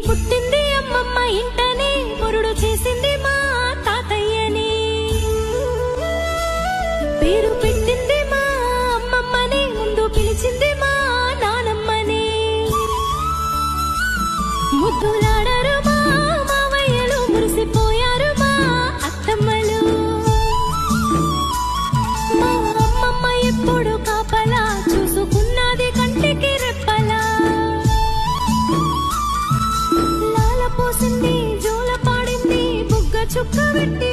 పుట్టింది అమ్మమ్మ ఇంటనే మురుడు చేసింది మా తాతయ్యని పేరు పెట్టింది మా అమ్మమ్మని ముందు పిలిచింది మా నానమ్మని ముద్దులాడరు మా మావయ్యలు మురిసిపోయారు మా అత్తమ్మలు మా అమ్మమ్మ ఎప్పుడు కాపలా చూసుకున్నది కంటికి రెప్పలా లాల పోసింది జోల పాడింది బుగ్గ చుక్క పెట్టి